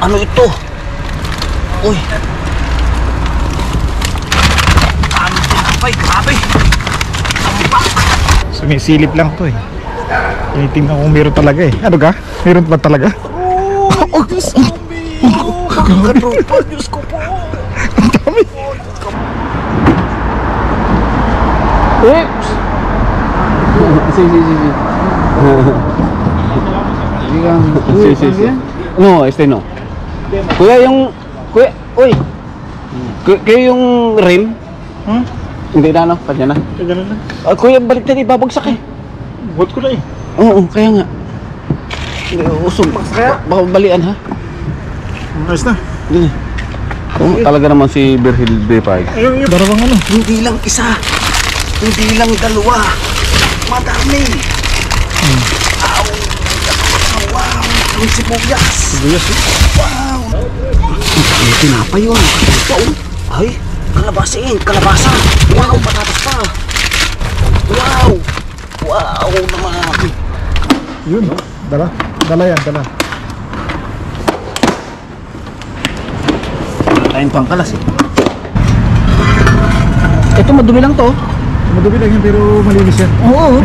Ano ito? Uy. Ano tinapay? Grabe. Tampak. Sumisilip lang to eh. Tinitingnan kung meron talaga eh. Ano ka? Meron ba talaga? Oh, Diyos ko, mga katropa, Diyos ko po. Ang dami. Oops! Si. No, no. Kuya yung... Kuya, uy! Kuya yung rim? Hindi na, no? Kanya na. Kaya na lang. Kuya, balik na, ibabagsak eh. Buhat ko na eh. Oo, kaya nga. Usog. Baka balian ha? Ayos na. Talaga naman si Virgil B5. Ayun, darawang ano. Hindi lang isa. Hindi lang dalawa. Madami. Wow. Wow. Ang sibuyas. Sibuyas eh. Wow. Ang tinapay yun. Ito. Ay, kalabasa. Wow, patatas pa. Wow. Wow naman. Yun. Dala yan. Kain pang kalas eh. Ito madumi lang to. Madumi lang yan pero malinis yan. Oo.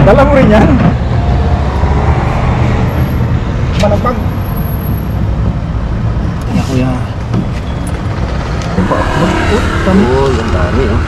Dala mo rin yan. Malampag. Kaya kuya. Oh, ang dami oh.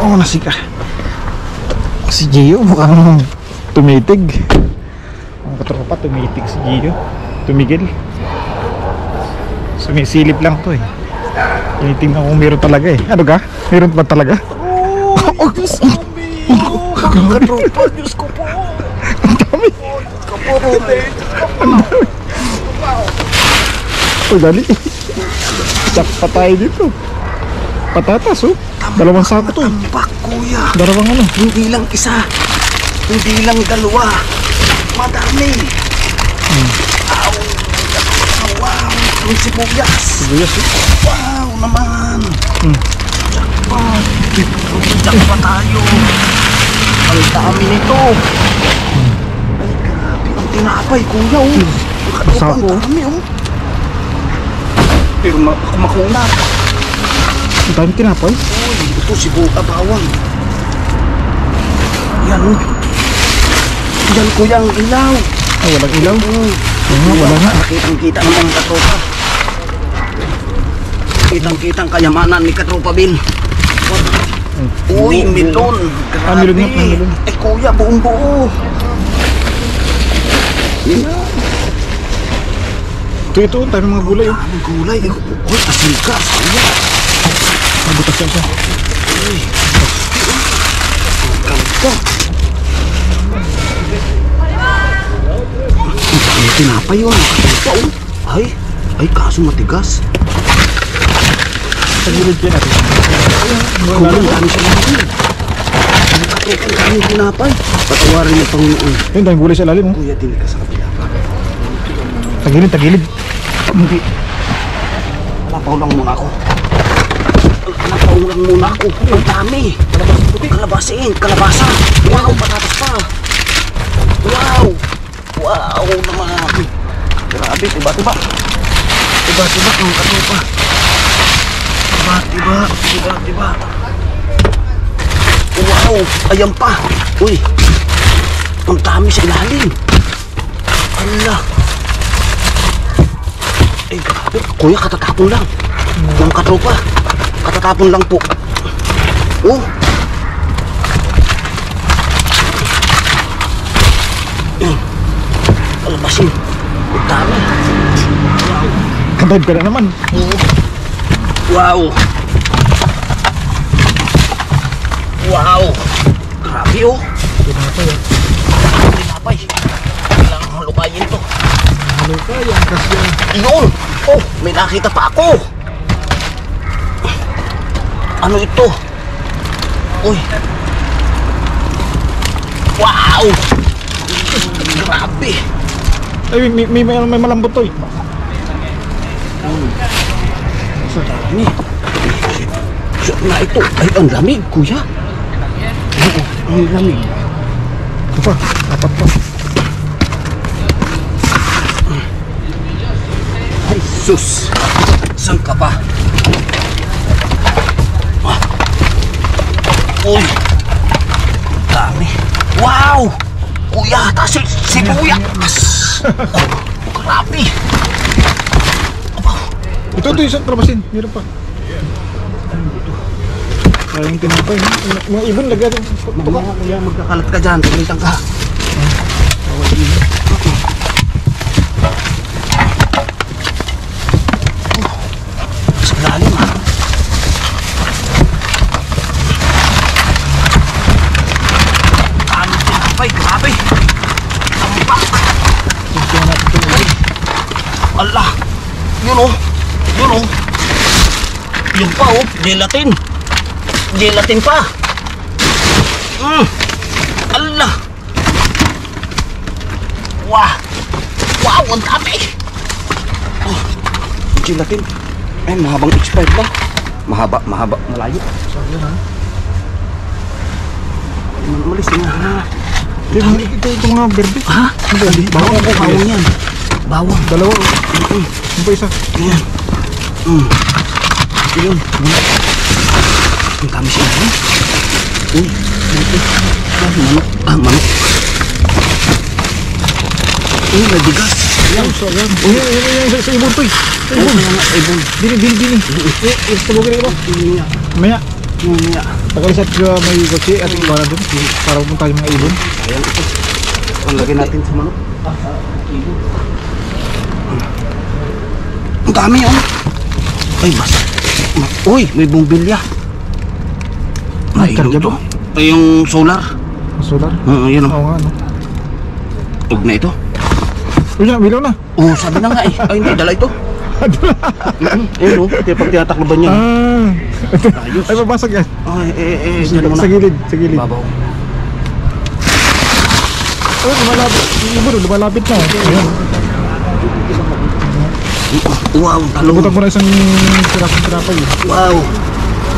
Oo, nasika. Si Gio mukhang tumitig. Ang katropa tumitig si Gio. Tumigil. Sumisilip lang to eh. Tinitingnan kung meron talaga eh. Ano ka? Meron ba talaga? Oh, Diyos ko, mga katropa, Diyos ko po. Ang dami. Ang dami. Oh, dali. Sak pa tayo dito. Patatas oh. Dalawang sako to eh. Tampak, kuya. Dalawang ano. Hindi lang isa. Hindi lang dalawa. Madami. Wow. Wow. Ang sibuyas. Sibuyas eh. Wow naman. Jackpot. Jackpot tayo. Ang dami nito. Ay, grabe. Ang tinapay, kuya oh. Ang dami oh. Pero makunat. Ang dami tinapay. Uy, ito si Buka Bawang. Yan oh. Yan kuya ang ilaw. Ay, walang ilaw. Wala nga. Kitang-kita naman ang katropa. Kitang-kitang kayamanan ni Katropa Bin. Uy, milon. Grabe. Milon nga, milon. Eh kuya, buong buo. Ito, tayo mga gulay. Oh. Ang gulay. Uy, asikas. Kuya. Nabutas yan siya. Uy. Kampo. May tinapay yun. Katropa, oh. Ay, kaso matigas. Tagilid yan natin. Kuya, ang dami siya natin. Ang dami tinapay. Patawarin yung Panginoon. Yun, tayong gulay sa lalim. Oh. Kuya, din ka sa kapila pa. Tagilid. Hindi. Napaw lang muna ako. Ang dami. Kalabasa. Wow, patatas pa. Wow naman. Grabe, tiba. Tiba ang katropa. Tiba. Wow, ayan pa. Uy, ang dami sa ilalim. Allah. Eh, grabe. Kuya, katatapon lang. Yung katropa. Katatapon lang po. Oh. Alabasin. Ang dami. Kantahid ka na naman. Wow. Grabe oh. Tinapay. Kailangan halukayin to. Halukayan kasi. Yun. Oh, may nakita pa ako. Ano ito? Uy. Wow. Grabe. Ay, may malambot to eh. Dami. Na ito. Ay, ang lamig, kuya. Oo, ang lamig. Ito pa, apat pa. Ay, sus. Saan ka pa? Uy. Dami. Wow. Kuya, si kuya. Grabe. Ito, isang trabasin. Meron pa. Sayang tinapay. Mga ibon, lagyan. Mamaya kuya, magkakalat ka dyan. Tumitang ka. Sa lalim ha. Kami tinapay, grabe. Tampak. Allah. Yun oh. Yun pa oh. Gelatin pa. Allah. Wow, ang dami. Oh, gelatin. Ay, mahabang expired ba? Mahaba, malayo. Sabi na. Malis na. Ito mga berde. Ha? Bawang yan. Bawang. Dalawa. Ano pa isa? Yan. Yun. Ang dami siya. Uy. Manok. Uy, may bigas. Yan. Uy, sa ibon to eh. Sa ibon. Bini. Tabugin ito. Maya. Pagkalisat ka may kotse at ibaran dun. Para pumunta yung mga ibon. Ayan ito. Lagyan natin sa manok. Ang dami yun. Ay, basta. Uy, may bumbilya. Ay, ito. Ay, yung solar. Solar? Yun o. Oo nga, no? Tug na ito. Uy, bilaw na. Oo, sabi na nga eh. Ay, hindi, dala ito. Ayun o, pag tinatakloban niya. Ayos. Ay, mabasag yan. Ay, dyan muna. Sa gilid. Babaw. Ay, lumalapit na. Ayan. Wow, talong. Lubutan ko na isang pirasong tinapay. Wow.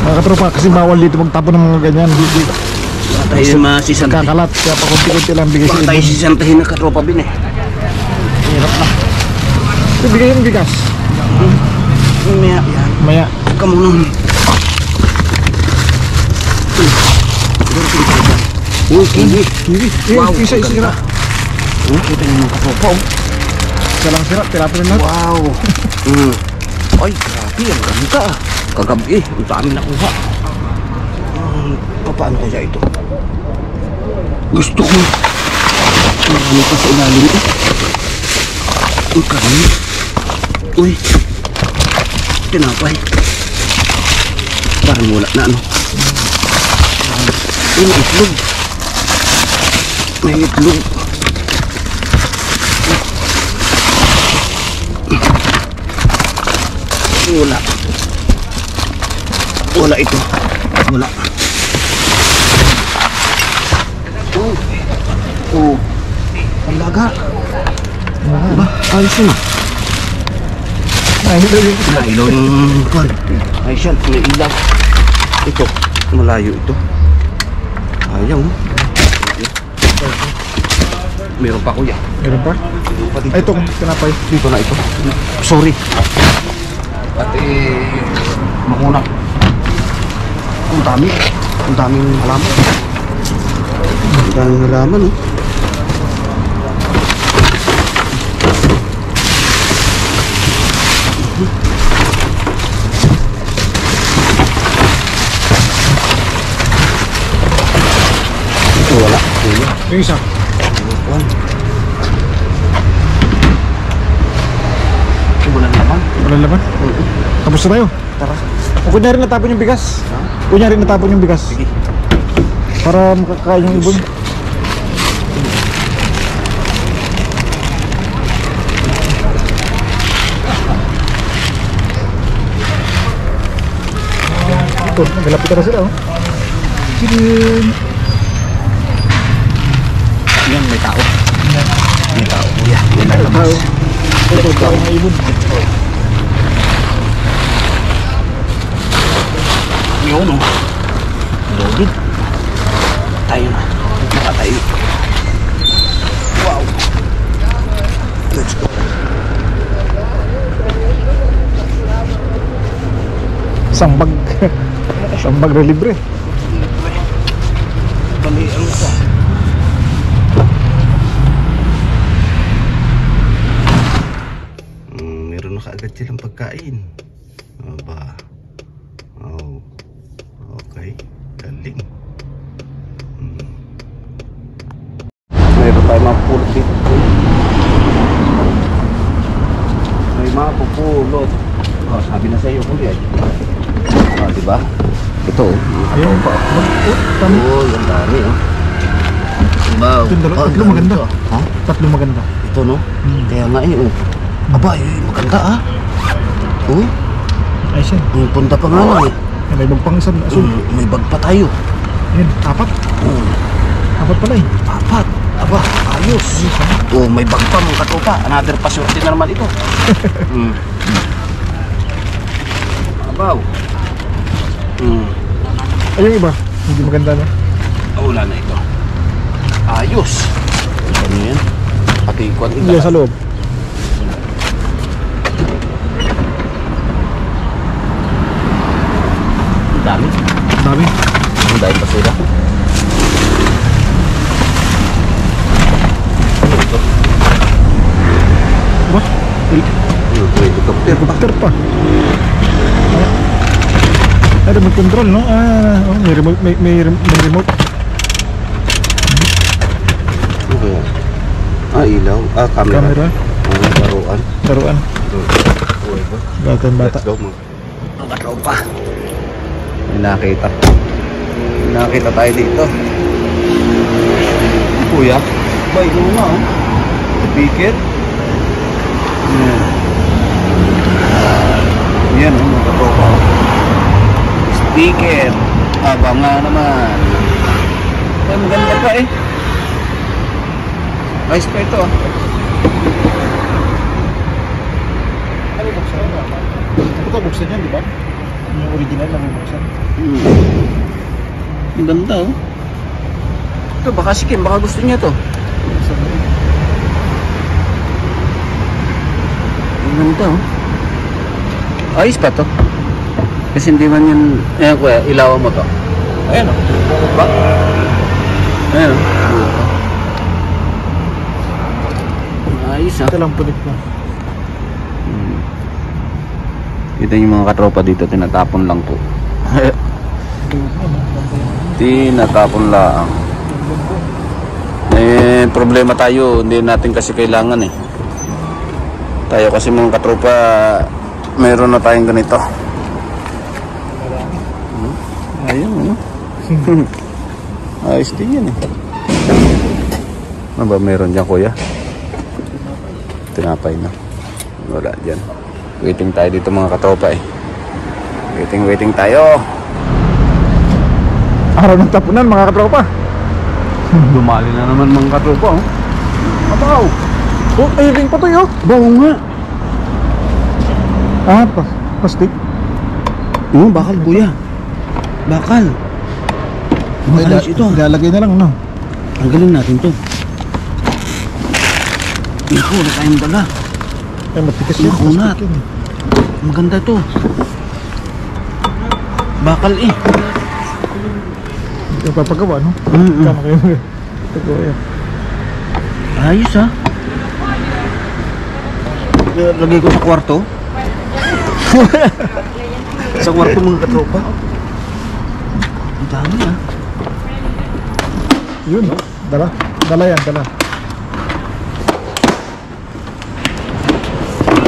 Mga katropa, kasi bawal dito magtapon ng mga ganyan. Baka tayo masisantahin. Kakalat, kaya pa konti-konti lang bigay sa Baka tayo ibon. sisantahin ng Katropa Bin eh. Hirap na. Ito, bigay yung bigas. Maya, yan. Maya. Huwag ka muna. Uy, kiwi. Kiwi. Wow, Isa. ganda. Kita niyo mga katropa oh. Isa lang sira, tilapin na lahat. Wow. Ay, grabe, ang ganda ah. Kagabi, ang dami nakuha. Paano kaya ito? Gusto ko. Marami pa sa ilalim ito. Ang karami. Uy, tinapay. Parang wala na ano. May itlog. May itlog. Wala. Wala ito. Wala. Oh. Ang laga. Ba, ayos yun ah. Nahilo yun. Nahilo yung pan. Ayos yan, may ilaw. Ito, malayo ito. Ayaw. Meron pa kuya. Meron pa? Ay, itong tinapay. Dito na ito. Sorry. Pati makuna. Ang dami. Ang daming halaman. Ang daming halaman oh. Wala. Yung isa. Walang laman. Walang laman? Tapos na tayo. Tara. O kunyari natapon yung bigas. Kunyari natapon yung bigas. Sige. Para makakain yung ibon. Ito, nagalapit na sila oh. Chirin. Yan, may tao. May tao. Kuya, yan ang Tao. labas. Ito, tao na ibon. Yun o. Loaded. Tayo na. Nakatayo. Wow. Let's go. Sambag. Sambag na libre. Bali, ano ito? Meron na kaagad silang pagkain. Aba. Oh. Okay. Galing. Meron tayo mga pulot dito. May mga pupulot. Oh, sabi na sa iyo, kuya. Ah, diba? Ito oh. Ayun pa. Tama. Oh, yung dami oh. Diba? Tatlo maganda. Ha? Tatlo maganda. Ito no? Kaya nga eh oh. Aba, maganda ah. Oh, Ay siya. may punta pa nga lang eh. May bag pang isang asul. May bag pa tayo. Yan, apat. Apat pala eh. Apat. Aba, ayos. Oh, may bag pa mga katropa. Another paswerte na naman ito. Abaw. Ay yung iba, hindi maganda na. Wala na ito. Ayos. Ano yan? Pati ikon. Iya sa loob. Ang dami. Dami. Ang dami pa sila. Ano ito? Ba? Helicopter pa. Ay, remote control, no? Oh, may remote, may remote. Okay. Ilaw. Camera. Camera. Laruan. Laruan. Bata. Let's go mga katropa. May nakita. May nakita tayo dito. Kuya. Ba, ito nga oh. Speaker. Yan oh, mga katropa. Speaker. Aba nga naman. Ay, maganda pa eh. Ayos pa ito ah. Ano buksan? Ito buksan yan, di ba? Yung original na buksan. Ang ganda oh. Ito baka si Kim, baka gusto niya to. Ang ganda oh. Ayos pa to. Kasi hindi man yan, ayan kuya, ilawan mo to. Ayan oh. Ba? Ayan oh. Ayos Ito lang punit na. Ito yung mga katropa dito, tinatapon lang po. Tinatapon lang. Eh, problema tayo, hindi natin kasi kailangan eh. Tayo kasi mga katropa, mayroon na tayong ganito. Ayun, ayos din yan eh. Ano ba meron dyan, kuya? Tinapay na. Wala dyan. Waiting tayo dito mga katropa eh. Waiting tayo. Araw ng tapunan mga katropa. Dumali na naman mga katropa oh. Abaw. Oh, may ring pa to yun. Bawo nga. Plastic. Bakal kuya. Bakal. Ayos ito. Ilalagay na lang, no? Ang galing natin to. Ito, wala tayong dala. Ay, matikas yun. Makunat. Plastic yun. Maganda to. Bakal eh. Hindi ka papagawa, no? Kama kayo papagawa yan. Ayos ah. Lagay ko sa kwarto. Sa kwarto mga katropa. Ang dami ah. Yun, dala. Dala yan, dala. Wala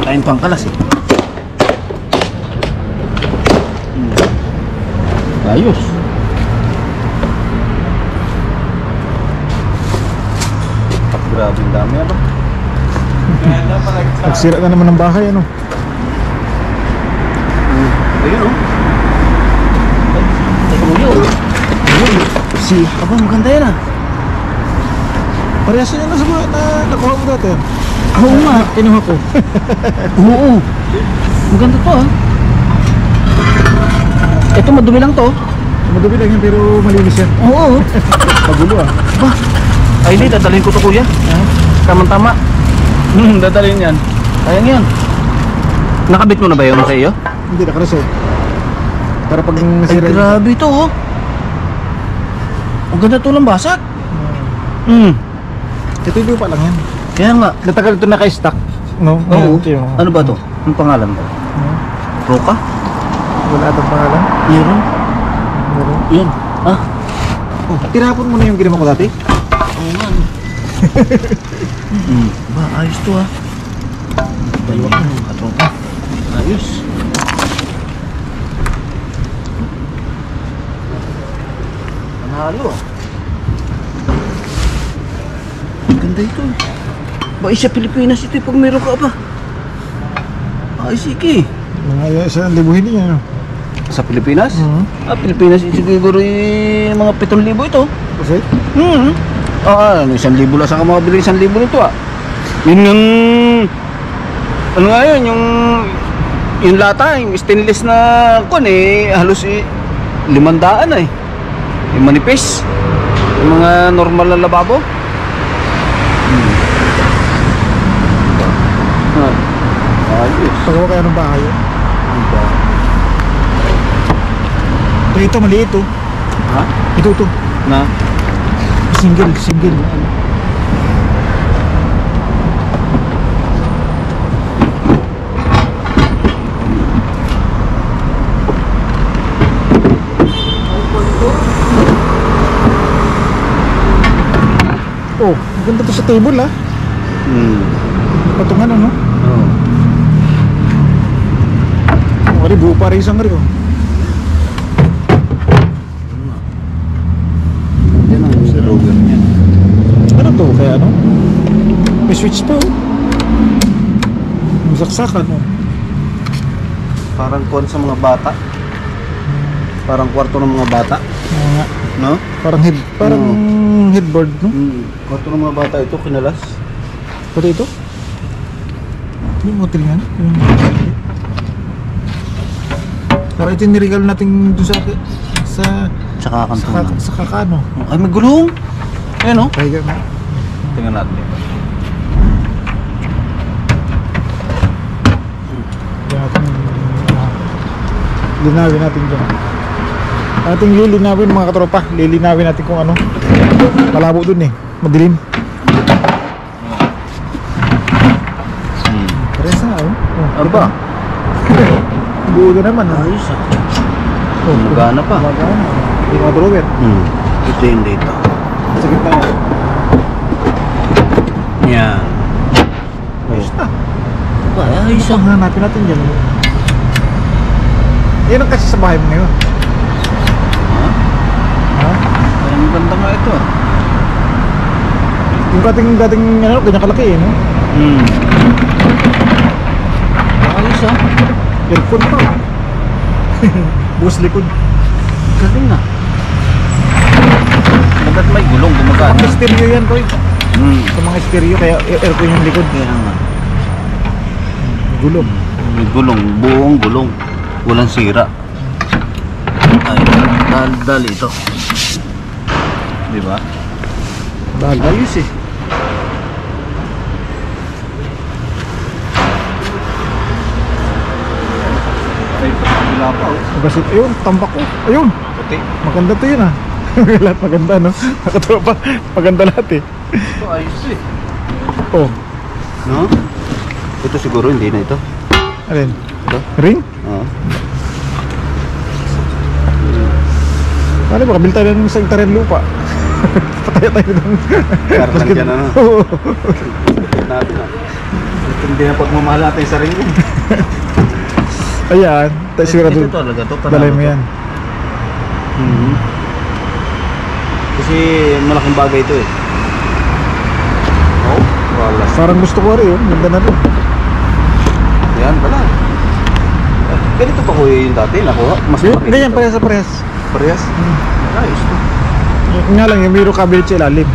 tayong pangkalas eh. Ayos. Grabe ang dami ano. Nagsira na naman ng bahay, ano? Ayun oh. Ayun. Si, aba maganda yan ah. Parehas yun na sa mga nakuha mo dati. Oo nga. Kinuha ko. Oo. Maganda to ah. Ito madumi lang to. Madumi lang yan pero malinis yan. Oo. Magulo ah. Ba? Ay hindi, dadalhin ko to kuya. Tama-tama. Dadalhin yan. Sayang yan. Nakabit mo na ba yun sa iyo? Hindi, nakaresolve. Para pag Ay nasira yun. grabe to oh. Ang ganda to lang basag. Ito yung lupa lang yan. Kaya nga. Natagal ito naka-stack. No? Oo. Ito yung... Ano ba to? Anong pangalan ba? Roka? Wala atang pangalan. Meron. Meron. Yan. Ah? Oh, tinapon mo na yung ginawa ko dati? Oo nga. Ba, ayos to ah. Dalawa ka ng katropa. Ayos. Panalo ah. Ganda ito eh. Ba, isa Pilipinas ito pag meron ka ba? Ay, sige. Mga isa ang libuhin niya, no? Sa Pilipinas? Pilipinas siguro yung mga 7,000 ito. Kasi? Ano, 1,000 lang sa makabili 1,000 nito ah. Yun yung ano nga yun, yung lata, yung stainless na kun eh, halos 500 eh. Yung manipis. Yung mga normal na lababo. Ayos. Pagawa kayo ng bahay yun? Ito, maliit oh. Ha? Ito. Na? Single. Oh, ganda to sa table ah. Patungan ano? Oo. Wari, buo pa rin isang rin oh. Yan ang rover niya. Ano to? Kaya ano? May switch pa oh. Masaksakan oh. Parang kon sa mga bata. Parang kwarto ng mga bata. Nga. No? Parang headboard no? Kwarto ng mga bata ito, kinalas. Pati ito? Yung hotel nga. Para ito yung niregalo natin doon Tsaka kantunan. sa kakano. Ay, may gulong. Ayan o. Kaya nga. Tingnan natin. Linawin natin dyan. Ating lilinawin mga katropa. Lilinawin natin kung ano. Malabo dun eh. Madilim. Ano ba? Buo na naman. Ayos ah. Oh, Magana pa. Magana. Hindi mga drawer. Ito yung dito. Sa gitna yan. Yan. Ayos na. Ayos Isang hanapin natin dyan. Yan ang kasi sa bahay mo ngayon. Ha? Ha? Ay, ang ganda nga ito ah. Yung dating ano, ganyan kalaki eh, no? Ayos ah. Aircon pa. Bukas likod. Galing na. Bagat may gulong gumagana. Mga stereo yan, Koy. Hmm. Sa mga stereo, kaya aircon yung likod. Kaya nga. Gulong. May gulong, buong gulong. Walang sira. Ay, dal ito. Di ba? Dahil Ayos eh. Ay, wala pa oh. Magasit. Ayun, tambak ko. Ayun. Puti. Maganda to yun ah. Lahat maganda, no? Nakatropa. Maganda lahat eh. Ito ayos eh. Oh. No? Ito siguro hindi na ito. Alin? Ito? Ring? Oo. Ano ba? Kabil tayo ng isang taren lupa. Pataya tayo doon. Karlan dyan ano. Oo. Natin ah. Hindi na pagmamahal natin sa ring yun. Ayan. Tayo sigurado. Ito talaga to. Dalay mo yan. Kasi malaking bagay ito eh. Oh, wala. Parang gusto ko rin yun. Ganda na rin. Yan pala. Ganito pa kuya yung dati nakuha. Mas malaki. Ganyan, dito. parehas sa parehas. Parehas? Ayos to. Yung nga lang, yung miro cabinet sa ilalim.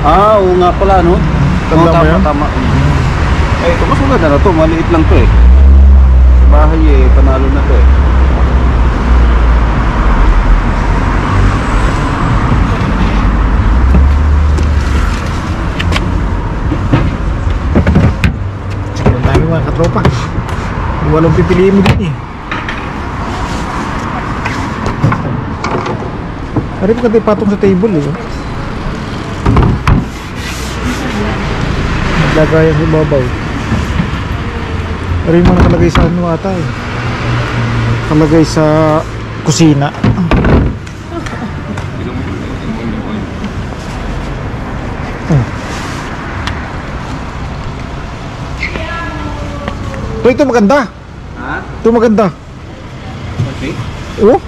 Ah, oo nga pala no. Tanda mo tama, yan? tama. Eh, ito mas maganda na to. Maliit lang to eh. Sa bahay eh, panalo na to eh. Ang dami mga katropa. Walang pipiliin mo din eh. Ari pa kasi patong sa table eh. Naglagayan sa babaw. Ari mo nakalagay sa ano ata eh. Nakalagay sa kusina. Ito maganda. Ha? Ito maganda. Okay. Oh,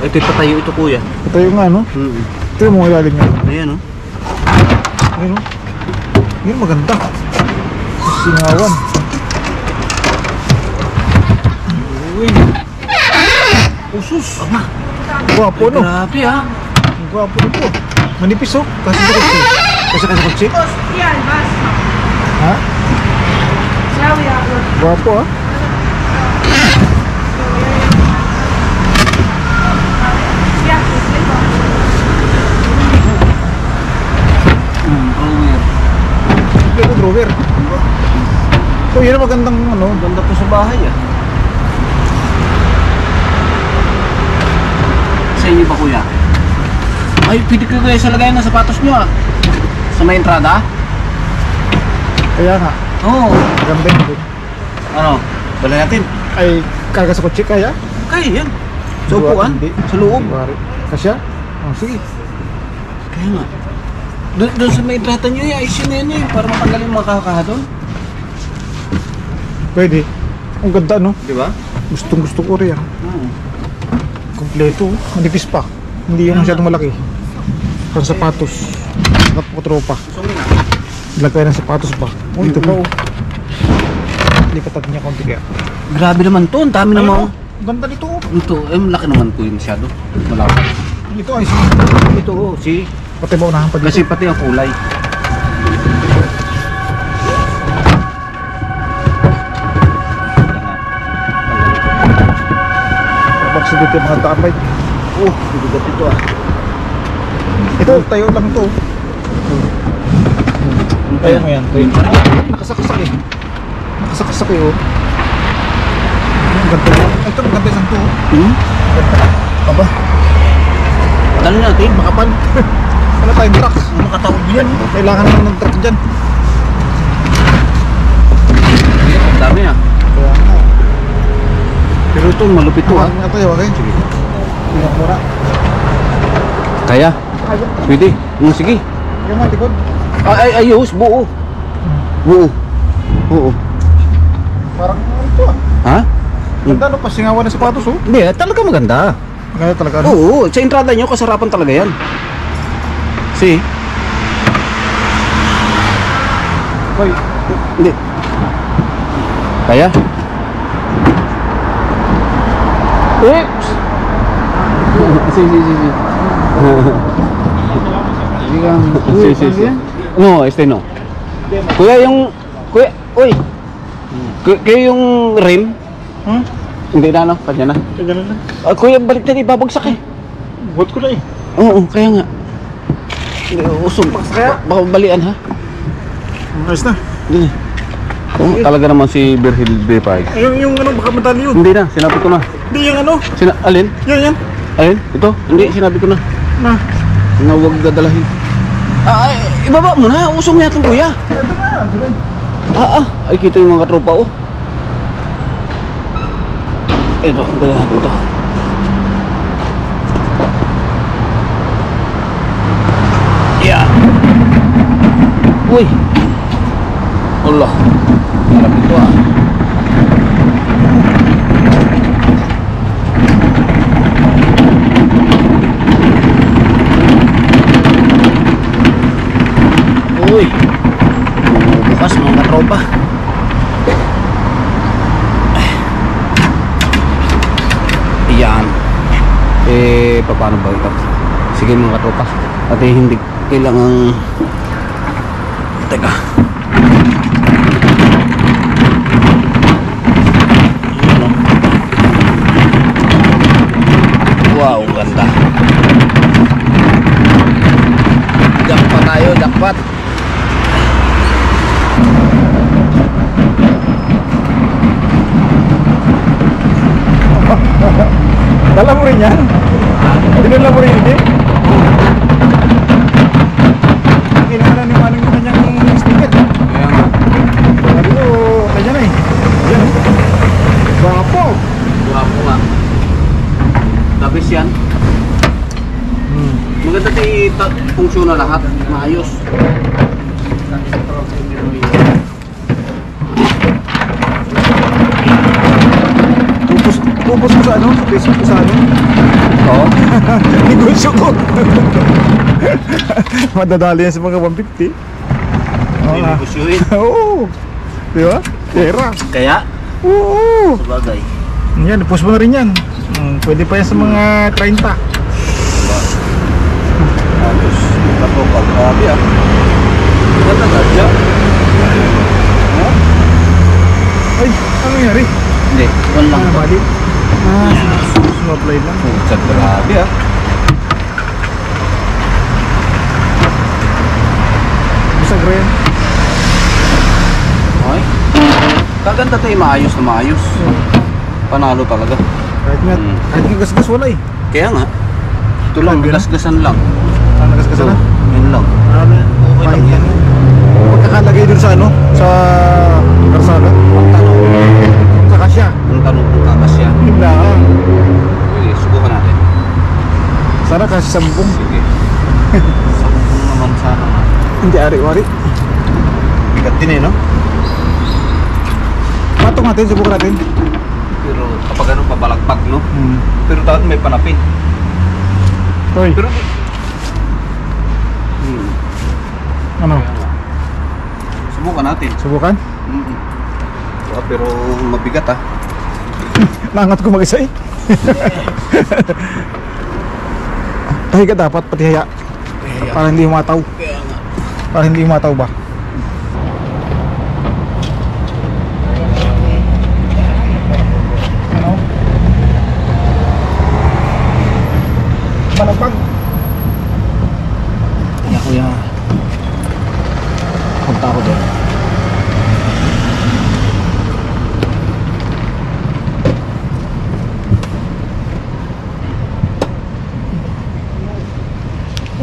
Ito patayo ito kuya. ito yung ano. Ito yung mga ilalim niya. Ayan oh. Ayun o. Yun maganda. Singawan. Uy. Usus. Aba. Guwapo no. Grabe ah. Ang guwapo nito. Manipis oh. Kasi sa kutsi. Kasi sa kutsi. Yan, basta. Ha? Sawi ako. Guwapo ah. Yan, ito. Ito drawer. So yun ang magandang ano. Ganda to sa bahay ah. Sa inyo ba kuya? Ay, pwede ko kayo sa lagayan ng sapatos nyo ah. Sa may entrada? Kaya nga. Oo. Maganda yun. Ano? Dala natin. Ay karga sa kutsi kaya? Kaya yan. Sa upuan? Hindi. Sa loob? Kasya? Oh, sige. Kaya nga. Doon sa may entrada nyo yung ayusin na yun eh. Para matanggalin yung mga kakaha doon. Pwede. Ang ganda no. Di ba? Gustong gusto ko rin yan. Oo. Kompleto. Manipis pa. Hindi yung masyadong malaki. Pang sapatos. Sakat po tropa. Gusto mo na? Lagay ng sapatos pa. Oh, ito pa oh. Likatag niya konti kaya. Grabe naman to. Ang dami Ayun, naman. oh. Ganda nito oh. Ito, malaki naman po yung masyado. Malaki. Ito ay Ito oh, see? pati ba unahan pa dito? Kasi pati ang kulay. Box dito yung mga tambay. Oh, bigat ito ah. Ito, tayo lang to. Tayo mo yan. Tayo. Nakasakasak eh. Nakasakasak eh oh. Ang ganda yan. Ito, maganda isang to. Ganda. Aba. Dali natin, Makapan. Wala tayong truck. makatawag yan. Kailangan naman ng truck dyan. dami ah. Kaya nga. Pero ito malupit to ah. Nga tayo, okay? Sige. Pinakmura. Kaya? Pwede. Sige. Yung mga likod. Ayos, buo. Buo. Oo. Parang ito ah. Ha? Ganda no, pasingawan ng sapatos oh. Hindi, talaga maganda. Maganda talaga ano? Oo, sa entrada nyo, kasarapan talaga yan. See? Hoy, Hindi. Kaya? Oops! Si. Si. No, no. Kuya, yung... Kuya, uy! Kuya, yung rim? Hindi na, no? Kanya na. kaya ganun na. Kuya, balik na, ibabagsak eh. Buhat ko na eh. Oo, kaya nga. Usog. Baka balian, ha? Ayos na. Hindi. Talaga naman si Virgil B5. Yung ano, baka madali yun. Hindi na, sinabi ko na. Hindi yung ano. Alin? Yan. Alin? Ito? Hindi, sinabi ko na. Na. Na huwag dadalahin. Ibaba mo na. Usong natin, kuya. Ay, kita yung mga tropa, oh. Ito, dalahan ito. Yan. Uy. Allah. Harap ito ah. Uy. Bukas mga tropa. Yan. Paano ba ito? Sige mga tropa. At hindi kailangan... Teka. Wow, ganda. Jackpot tayo, jackpot. Dala mo rin yan? Dinala mo rin hindi? Kailangan na naman yung kanyang sticker. Kaya nga. Sabi ko, kanya na eh. Yan. Gwapo. Guwapo nga. Tapos yan. Maganda funksyon na lahat. Maayos. Pupos mo sa ano? Sa Facebook ko sa ano? Oo. Negosyo ko. Madadali yan sa mga 150. Hindi negosyoin. Oo. Di ba? Pera. Kaya? Oo. Sabagay. Yan, post mo na rin yan. Pwede pa yan sa mga 30. Ayos. Katopal. Grabe ah. Ganda gadya. Ay, ano nangyari? Hindi. One lang. Bali. Snowflake lang. Pucat, grabe ah. Bisag rin. Okay. Kaganda tayo, maayos na maayos. Panalo talaga. Kahit nga gasgas wala eh. Kaya nga. Ito lang, Grabe na. gasgasan lang. Nagasgas na? Yan lang. Okay lang yan. Pagkakalagay dun sa ano? Sa karsada. Ang tanong, Kakasya. ang tanong kung kakasya. Himla ka. Pwede, subukan natin. Sana kasi sambong. Sige. Sabong naman sana nga. Hindi ari-wari. Bigat din eh, no? Patong natin, subukan natin. Pero kapag ano, papalagpag, no? Pero dapat may panapin. Hoy, Pero, ano? subukan natin. Subukan? Pero mabigat ah. Nangat ko mag-isa eh. Tahi ka dapat, pati haya. Para hindi humataw. Kaya nga. Para hindi humataw ba? Ano? Malapag. Kaya kuya. Punta ako doon.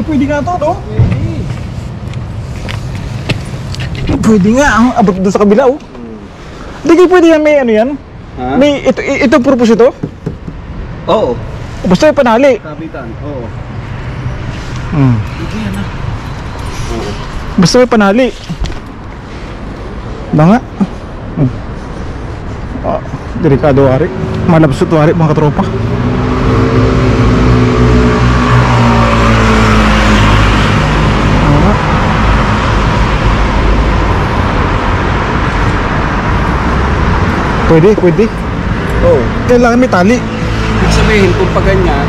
Pwede nga to, no? Pwede nga, abot doon sa kabila, oh. Hindi kayo pwede yan, may ano yan? Ha? May, ito purpose ito? Oo. Basta may panali. Kapitan, oo. Hindi yan Oo. Basta may panali. Ba nga? Delikado wari. Malabsot wari mga katropa. Pwede. Oo. Kailangan may tali. Ibig sabihin, kung pa ganyan,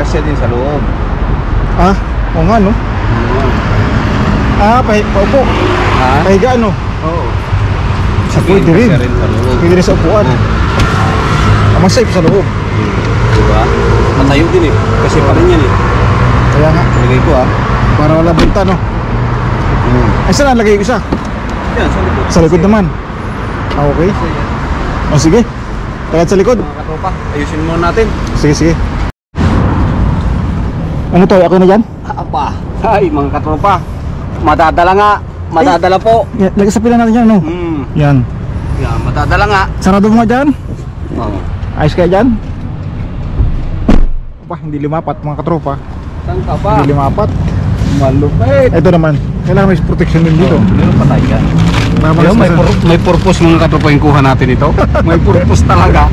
kasi din sa loob. Oo nga no. Paupo. Ha? Pahiga ano. Oo. Pwede rin. Kasi rin sa loob. Pwede rin sa upuan. Ang safe sa loob. Diba? Matayo din eh. Kasi pa rin yan eh. Kaya nga. Lagay ko Para wala benta no. Ay saan nalagay ko isa? Yan, sa likod. Sa likod naman. Okay. O sige. Tagad sa likod. Mga katropa, ayusin muna natin. Sige. Ano to? Ako na dyan? Apa? Ay, mga katropa. Madadala nga. Madadala po. Lagay sa pila natin yan no. Yan. Yan, madadala nga. Sarado mo nga dyan. Oo. Ayos kaya dyan. Hindi limapat mga katropa. Saan ka ba? Hindi limapat. Malupit. Ito naman. Kailangan may protection din dito. Meron pa tayo yan. Mabalas na sa- May purpose mga katropa yung kuha natin ito. May purpose talaga.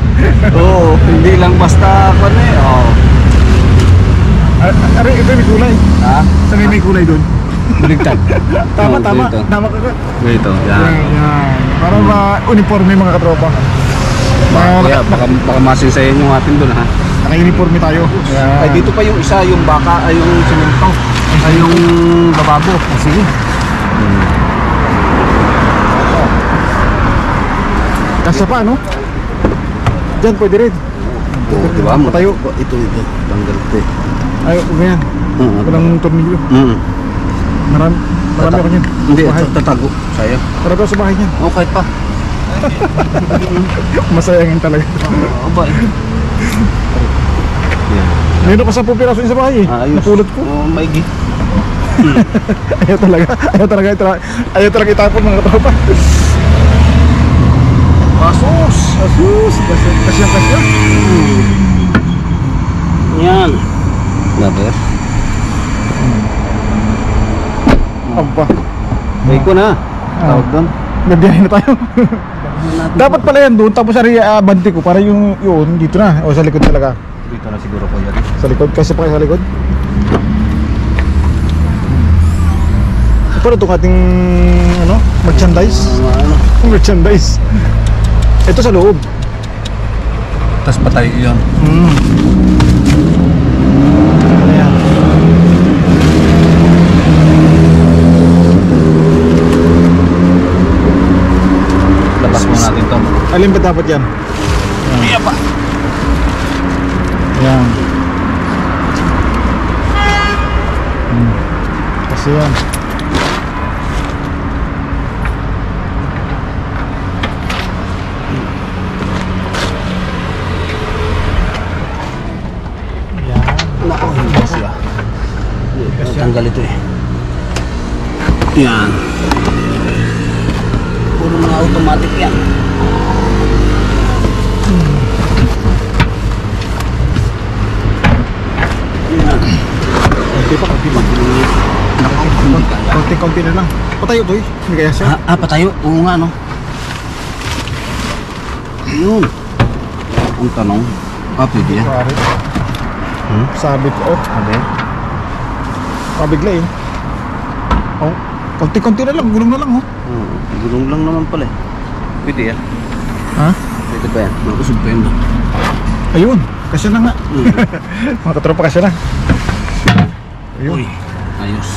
Oo. Hindi lang basta ano eh. Oo. Ito may kulay. Ha? Sa may kulay doon. Baligtad. Tama. Oo, dito. Tama ka. Dito. Yan. Yan. Para ma-uniforme mga katropa. Kaya baka masinsayan yung atin doon ha. Naka-uniforme tayo. Ay dito pa yung isa, yung baka, ay yung semento, ay yung bababo. Sige. Kasya pa no? Diyan pwede rin. Oo, di ba? Matayo. Ito, tanggal ito eh. Ay, ganyan. Walang tornilyo. Marami ako niyan. Hindi, Bahay. ito tatago. Sayang. Para daw sa bahay niyan. Oo, kahit pa. Masayangin talaga. Oo, ba eh. Meron pa 10 piraso yun sa bahay eh. Ayos. Napulot ko. Oo, maigi. Ayaw talaga itapon mga katropa. Pasos! Kasya. Yan. Laber. Aba. Bay ko na. Tawag doon. Nabiyahin na tayo. Dapat pala yan doon. Tapos ari bante ko para yung yun dito na. O sa likod talaga. Dito na siguro ko yan. Sa likod. Kasi pa kayo sa likod. Pero itong ating ano, merchandise. Ano? Merchandise. Ito sa loob. Tapos patay yun. Ayan. Labas mo natin to. Alin ba dapat yan? Iya pa. Ayan. Kasi yan. Nako, hindi siya. Tanggal ito eh. Yan. Puro mga automatic yan. Yan. Konti pa. Nako, hindi kaya. Konti na lang. Patayo to eh. Hindi kaya siya. Patayo? Oo nga no. Yun. Ang tanong. Pwede yan. Sorry. Sabit. Sabi? Pabigla eh. Konti na lang. Gulong na lang Gulong lang naman pala eh. Pwede yan. Ha? Pwede ba yan? Nakusog pa yun. Ayun. Kasya na nga. Mga katropa kasya na. Ayun. Uy, ayos.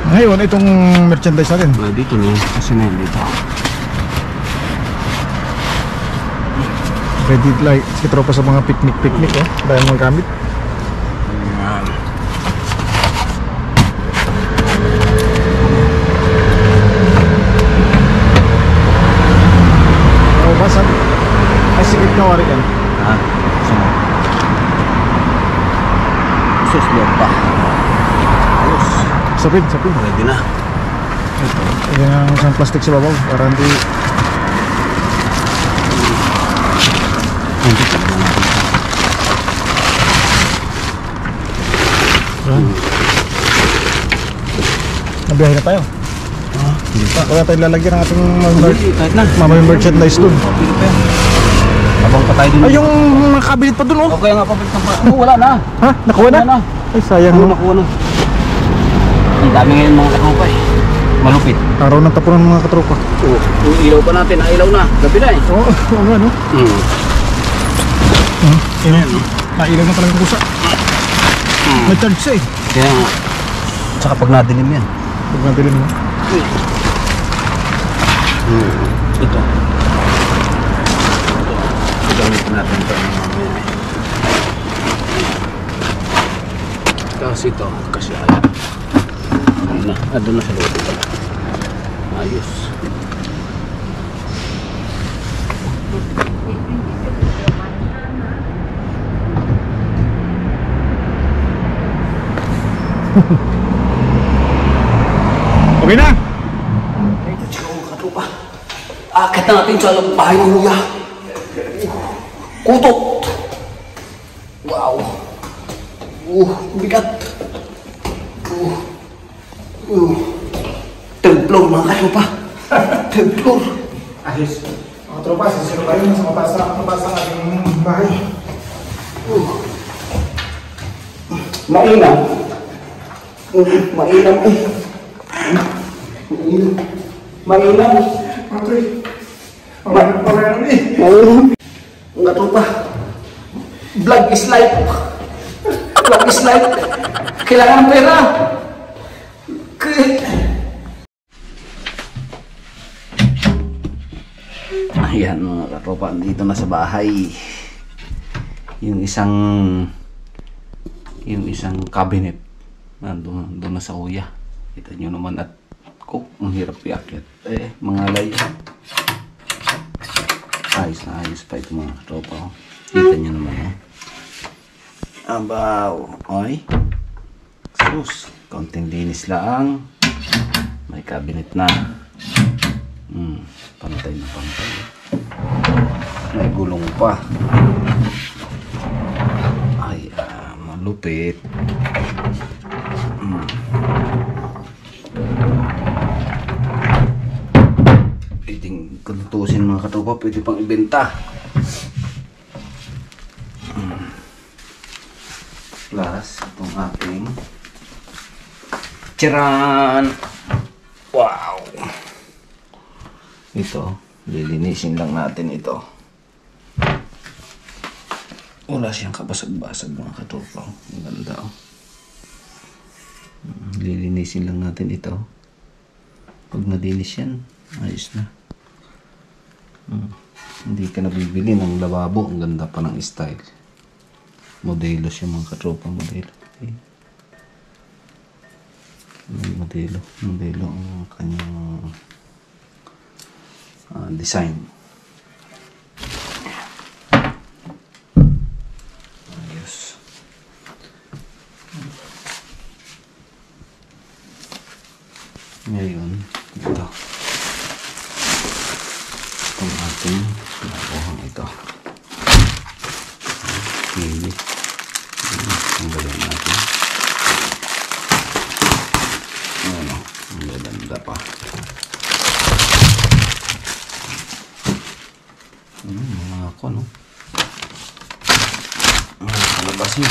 Ngayon, itong merchandise natin. Dito no, kasi na yun dito. Ready like si tropa sa mga picnic oh. Dahil mga gamit. Ayan. Oh, basan. Ay sigit na wari yan. Ha? Saan? Sus, loob pa. Ayos. Sapin. Ready na. Ito. Ayan ang isang plastic sa babaw para hindi. Nabiyahe na tayo. Hindi pa. Wala tayong lalagyan ng ating Kahit na. mamay merchandise dun. Habang pa tayo dun. Ay, yung mga kabinet pa dun, oh. Okay nga, papalit ng pa. Wala na. Ha? Nakuha na? Wala na. Ay, sayang. Ano nakuha na? Ang dami ngayon mga katropa eh. Malupit. Araw ng tapunan ng mga katropa. Yung ilaw pa natin, ilaw na. Gabi na eh. Oo, oo nga, no? Ayan, no? Nailaw na pala yung kusa. May charge siya eh. Kaya nga. Tsaka pag nadilim yan. Huwag natin mo. Ito. Gamitin natin ito. Tapos ito, kasi ayan. Ayun na, doon na sa loob pala. Ayos. Okay na! Katropa. Akit na natin sa bahay ng Kuya. Kutot. Wow. Bigat. Third floor mga katropa. Third floor. Ayos. Mga tropa, sisiro kayo sa mataas ng ating bahay. Mainam. Mainam eh. Mainam. Patay. Pamayaran eh. Mainam. Mga tropa. Vlog is life. Vlog is life. Kailangan ng pera. Ayan mga katropa, dito na sa bahay. Yung isang cabinet doon na sa kuya. Kita nyo naman at ang hirap iakyat. Mga lay. Ayos na ayos pa ito mga katropa. Kita nyo naman. Abaw. Oy. Sus. Konting linis lang. May cabinet na. Pantay na pantay. May gulong pa. Ay, malupit. Pwedeng kuntusin mga katropa, pwede pang ibenta. Plus, itong ating Charan! Wow! Ito, lilinisin lang natin ito. Wala siyang kabasag-basag mga katropa. Ang ganda oh. Lilinisin lang natin ito. Pag nalinis yan, ayos na. Hindi ka nabibili ng lababo. Ang ganda pa ng style. Modelo siya mga katropa. Modelo. Okay. Modelo ang kanyang design. Ayos. Ngayon, ito. Itong ating nakuhang ito. Mini. Ang galing natin. Ano, ang ganda pa. Mga ako, no? Kalabasin.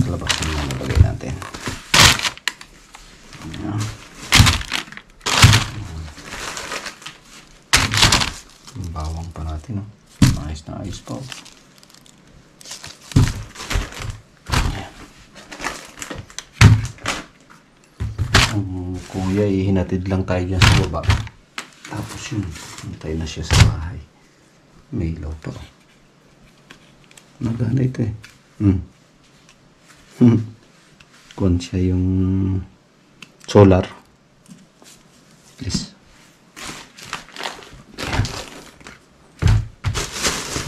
Kalabasin na nalagay natin. Ayan. Bawang pa natin, no? Ayos na ayos pa, oh. Ang kuya, hinatid lang tayo dyan sa baba. Tapos yun, hintay na siya sa bahay. May ilaw pa. Nagana ito eh. Kuwan siya yung solar. Please.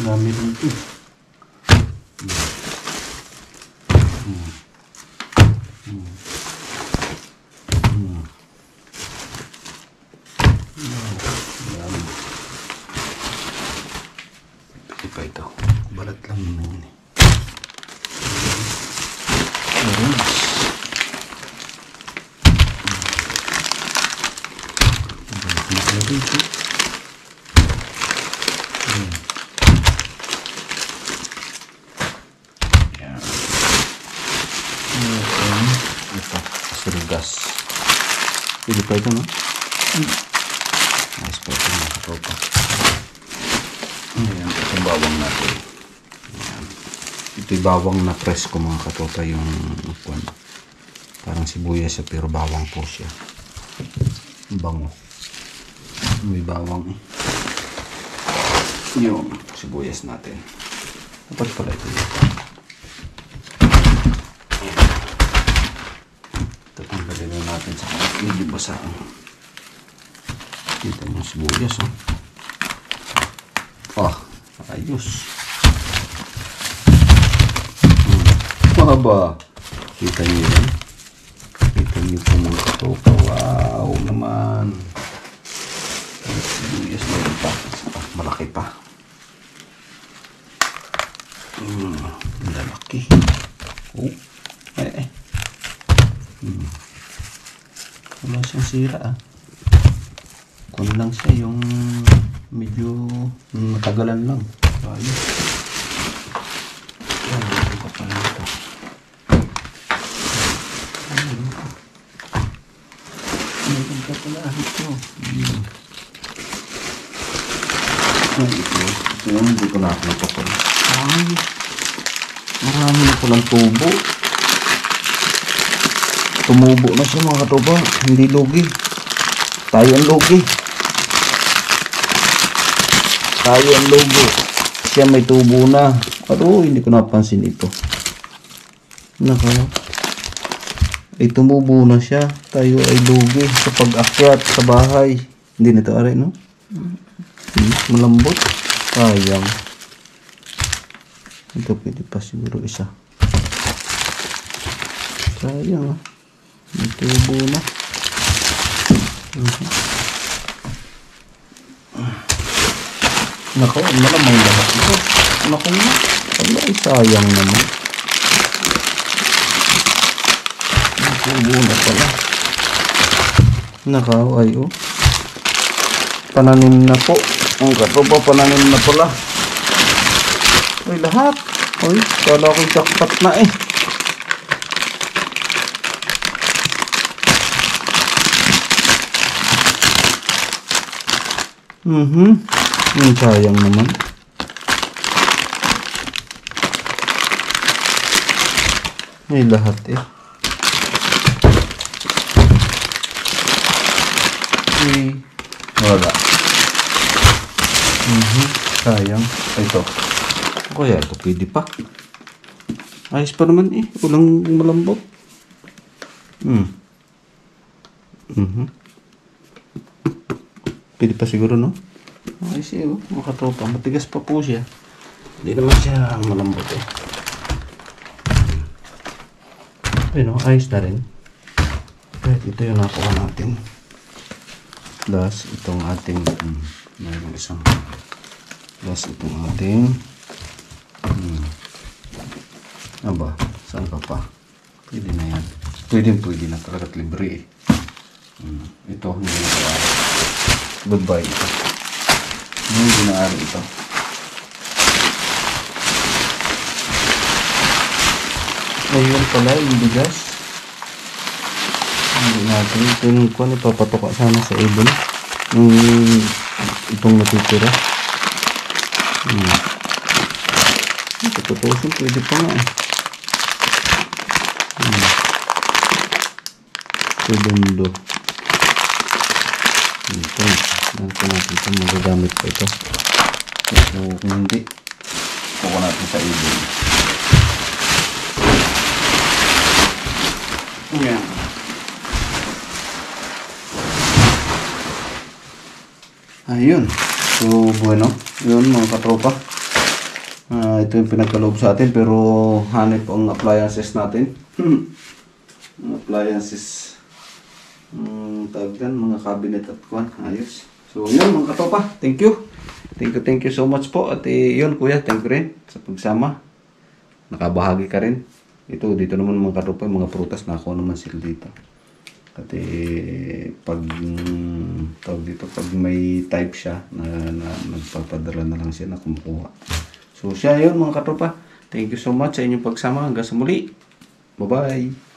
Dami lang ito. goods. Ito, asurgas. Pwede pa ito, no? Nice pa ito, mga katropa. Ayan, ito yung bawang natin. Ayan. Ito yung bawang na presko, mga katropa, yung parang sibuyas siya, pero bawang po siya. Bango. May bawang eh. Yung sibuyas natin. Dapat pala ito dito. Tatanggalin na natin sa medyo basa. Kita mo sibuyas, oh. Ah, ayos. Mahaba. Kita niyo yan? Kita niyo po mga katoka. Wow naman. Sibuyas na rin pa. Malaki pa. Malaki. Oh. Wala siyang sira, ah. Kung lang siya yung medyo matagalan lang. Ayos. Yan, ito pa pala ito. Meron ka pala ito. Ito yung hindi ko nakakita ko. Ay, marami na palang tubo. Tumubo na siya, mga katoba. Hindi lugi. Tayo ang lugi. Tayo ang lugi. Siya may tubo na. Pero hindi ko napansin ito. Ay tumubo na siya. Tayo ay lugi sa pag-akyat sa bahay. Hindi na ito aray, no? Malambot. Sayang. Ito pwede pa siguro isa. Sayang, ah. May tubo na. Nako, malamang lahat ito. Nako na. Wala, ay sayang naman. May tubo na pala. Nakaw, ay oh. Pananim na po. Ang katopa, pananim na pala. Ay, lahat. Ay, kala ko jackpot na eh. Yung sayang naman. May lahat eh. Wala. Sayang. Ito. Kaya ito pwede pa. Ayos pa naman eh. Walang malambot. Pwede pa siguro, no? Ayos eh, oh. Mga katropa. Matigas pa po siya. Hindi naman siya malambot eh. Ayun, oh. Ayos na rin. Right, ito yung nakuha natin. Plus, itong ating mayroong isang plus itong ating aba, saan ka pa? Pwede na yan. Pwede na talaga at libre eh. Ito, hindi na ito. Goodbye ito. Hindi na ari ito. Ayun pala yung bigas. Hindi natin. Ito yung kung ipapatoka sana sa ibon. Yung itong natitira. Ito tutusin. Pwede pa nga eh. Segundo. Ito. Ito natin ito. Magagamit pa ito. So kung hindi, kuha natin sa ibon. Yan. Ayun. So, bueno. Yun mga katropa. Ito yung pinagkaloob sa atin. Pero hanip ang appliances natin. Appliances. Tawag yan. Mga cabinet at kwan. Ayos. So, yun mga katropa. Thank you. Thank you so much po. At yun kuya. Thank you rin sa pagsama. Nakabahagi ka rin. Ito, dito naman mga katropa, mga prutas na ako naman sila dito. At pag tawag dito, pag may type siya na nagpapadala na lang siya na kumukuha. So siya yun mga katropa. Thank you so much sa inyong pagsama. Hanggang sa muli. Bye-bye.